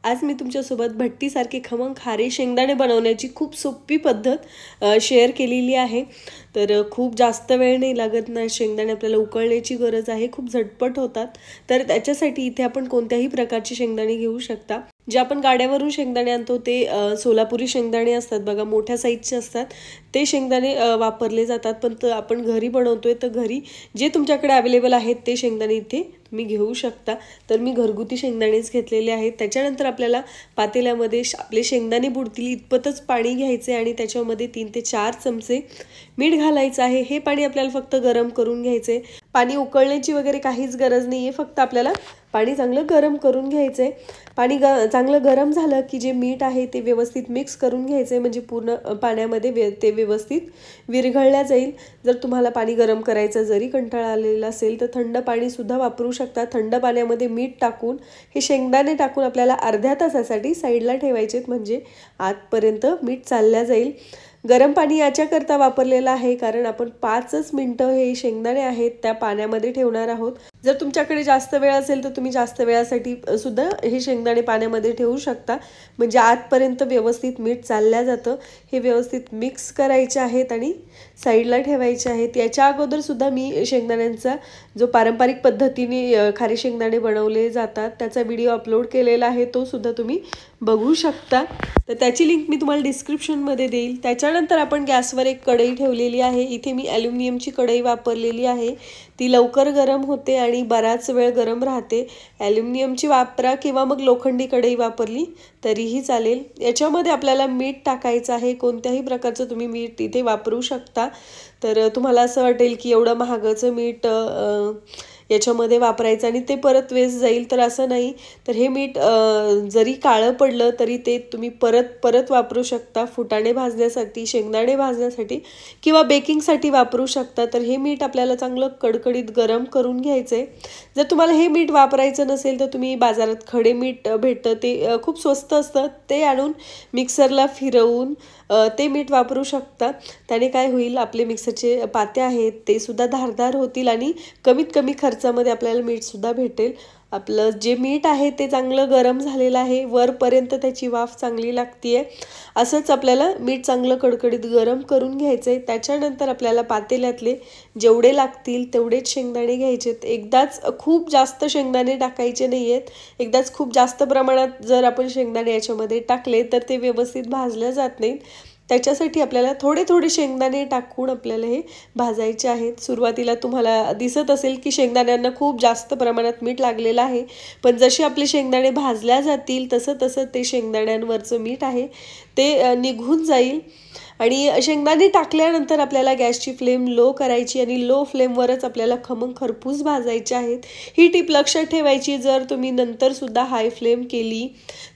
आज मी तुमच्यासोबत भट्टीसारखे खमंग खारे शेंगदाणे बनवण्याची खूप सोपी पद्धत शेअर केलेली आहे। तर खूप जास्त वेळ नाही लागत ना, शेंगदाणे आपल्याला उकळण्याची गरज आहे, खूप झटपट होतात। तर त्याच्यासाठी इथे आपण कोणत्याही प्रकारचे शेंगदाणे घेऊ शकता। जे आपण गाड्यावरून शेंगदाणे आणतो ते सोलापुरी शेंगदाणे असतात बघा, मोठ्या साईजचे असतात ते शेंगदाणे वापरले जातात। पण आपण घरी बनवतोय तर घरी जे तुमच्याकडे अवेलेबल आहेत ते शेंगदाणे इथे तुम्ही घेऊ शकता। तर मी घरगुती शेंगदाणेच घेतलेले आहेत। त्याच्यानंतर आपल्याला पातेल्यामध्ये आपले शेंगदाणे बुडतील इतपतच पाणी घ्यायचे आणि त्याच्यामध्ये 3 ते 4 चमचे मीठ घालायचं आहे। हे पाणी आपल्याला फक्त गरम करून घ्यायचे, पाणी उकळण्याची वगैरे काहीच गरज नाहीये, फक्त आपल्याला पाणी चांगलं गरम करून घ्यायचंय। पाणी चांगलं गरम झालं की जे मीठ आहे ते व्यवस्थित मिक्स करून घ्यायचंय, म्हणजे पूर्ण पाण्यामध्ये ते व्यवस्थित विरघळल्या जाईल। जर तुम्हाला पाणी गरम करायचं जरी कंटाळा आलेला असेल तर थंड पाणी सुद्धा वापरू शकता। थंड पाण्यामध्ये मीठ टाकून हे शेंगदाणे टाकून आपल्याला अर्ध्या तासासाठी साईडला ठेवायचे, म्हणजे आतपर्यंत मीठ चालल्या जाईल। गरम पाणी याच्याकरता वापरलेलं आहे कारण आपण 5 मिनिटं हे शेंगदाणे आहेत त्या पाण्यामध्ये ठेवणार आहोत। जर तुमच्याकडे जास्त वेळ असेल तर तुम्ही जास्त वेळासाठी सुद्धा हे शेंगदाणे पाण्यामध्ये ठेवू शकता, म्हणजे आतपर्यंत व्यवस्थित मीठ चालल्या जातं। हे व्यवस्थित मिक्स करायचे आहेत आणि साईडला ठेवायचे आहेत। याच्या अगोदर सुद्धा मी शेंगदाण्यांचा जो पारंपरिक पद्धतीने खारे शेंगदाणे बनवले जातात त्याचा व्हिडिओ अपलोड केलेला आहे, तो सुद्धा तुम्ही बघू शकता। तर त्याची लिंक मी तुम्हाला डिस्क्रिप्शनमध्ये देईल। त्याच्यानंतर आपण गॅसवर एक कढई ठेवलेली आहे। इथे मी ॲल्युमिनियमची कढई वापरलेली आहे, ती लवकर गरम होते आणि बराच वेळ गरम राहते। ॲल्युमिनियमची वापरा किंवा मग लोखंडी कढई वापरली तरीही चालेल। याच्यामध्ये आपल्याला मीठ टाकायचं आहे, कोणत्याही प्रकारचं तुम्ही मीठ इथे वापरू शकता। तर तुम्हाला असं वाटेल की एवढं महागाचं मीठ याच्यामध्ये वापरायचं आणि ते परत वेस्ट जाईल, तर असं नाही। तर हे मीठ जरी काळं पडलं तरी ते तुम्ही परत वापरू शकता, फुटाणे भाजण्यासाठी, शेंगदाणे भाजण्यासाठी किंवा बेकिंगसाठी वापरू शकता। तर हे मीठ आपल्याला चांगलं कडकडीत गरम करून घ्यायचंय। जर तुम्हाला हे मीठ वापरायचं नसेल तर तुम्ही बाजारात खडे मीठ भेटतं, ते खूप स्वस्त असतं, ते आणून मिक्सरला फिरवून ते मीठ वापरू शकता। त्याने काय होईल, आपले मिक्सरचे पाते आहेत ते सुद्धा धारदार होतील आणि कमीत कमी खर्चामध्ये आपल्याला मीठ सुद्धा भेटेल। आपलं जे मीठ आहे ते चांगलं गरम झालेलं आहे, वरपर्यंत त्याची वाफ चांगली लागतीये। असंच आपल्याला मीठ चांगलं कडकडीत गरम करून घ्यायचंय। त्याच्यानंतर आपल्याला पातेल्यातले जेवढे लागतील तेवढेच शेंगदाणे घ्यायचेत। एकदाच खूप जास्त शेंगदाणे टाकायचे नाहीयेत। एकदाच खूप जास्त प्रमाणात जर आपण शेंगदाणे याच्यामध्ये टाकले तर ते व्यवस्थित भाजले जात नाहीत। त्याच्यासाठी आपल्याला थोडे थोडे शेंगदाणे टाकून आपल्याला हे भाजायचे आहेत। सुरुवातीला तुम्हाला दिसत असेल की शेंगदाण्यांना खूप जास्त प्रमाणात मीठ लागलेलं आहे, पण जसे आपले शेंगदाणे भाजल्या जातील तसं तसं ते शेंगदाण्यांवरचं मीठ आहे ते निघून जाईल। आणि शेंगदाणे टाकल्यानंतर आपल्याला गॅसची फ्लेम लो करायची आणि लो फ्लेमवरच आपल्याला खमंग खरपूस भाजायचे आहेत। ही टिप लक्षात ठेवायची, जर तुम्ही नंतर सुद्धा हाय फ्लेम केली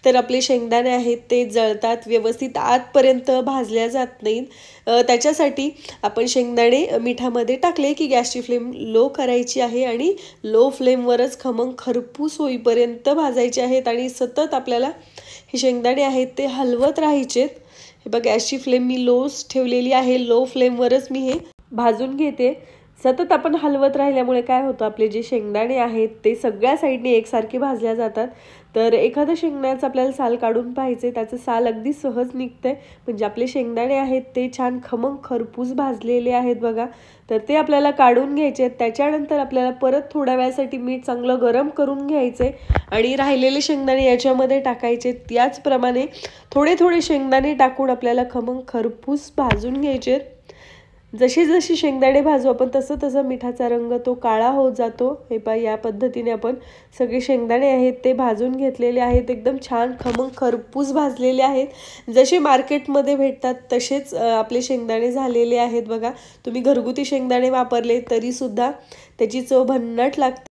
तर आपले शेंगदाणे आहेत ते जळतात, व्यवस्थित आतपर्यंत भाजल्या जात नाहीत। त्याच्यासाठी आपण शेंगदाणे मिठामध्ये टाकले की गॅसची फ्लेम लो करायची आहे आणि लो फ्लेमवरच खमंग खरपूस होईपर्यंत भाजायचे आहेत आणि सतत आपल्याला हे शेंगदाणे आहेत ते हलवत राहायचेत। हे बघा, गॅसची फ्लेम मी लोच ठेवलेली आहे, लो फ्लेमवरच मी हे भाजून घेते। सतत आपण हलवत राहिल्यामुळे काय होतं, आपले जे शेंगदाणे आहेत ते सगळ्या साईडने एकसारखे भाजल्या जातात। तर एखादं शेंगदाण्याचं आपल्याला साल काढून पाहिजे, त्याचं साल अगदी सहज निघतंय, म्हणजे आपले शेंगदाणे आहेत ते छान खमंग खरपूस भाजलेले आहेत बघा। तर ते आपल्याला काढून घ्यायचे आहेत। त्याच्यानंतर आपल्याला परत थोड्या वेळासाठी मीठ चांगलं गरम करून घ्यायचे आणि राहिलेले शेंगदाणे याच्यामध्ये टाकायचे। याचप्रमाणे थोडे थोडे शेंगदाणे टाकून आपल्याला खमंग खरपूस भाजून घ्यायचे। जसे जसे शेंगदाणे भाजू आपण तसं तसं मिठाचा रंग तो काळा होत जातो। हे पहा, या पद्धतीने आपण सगळे शेंगदाणे आहेत ते भाजून घेतलेले आहेत, एकदम छान खमंग खरपूस भाजलेले आहेत। जसे मार्केटमध्ये भेटतात तसेच आपले शेंगदाणे झालेले आहेत बघा। तुम्ही घरगुती शेंगदाणे वापरले तरी सुद्धा त्याची चव भन्नाट लागते।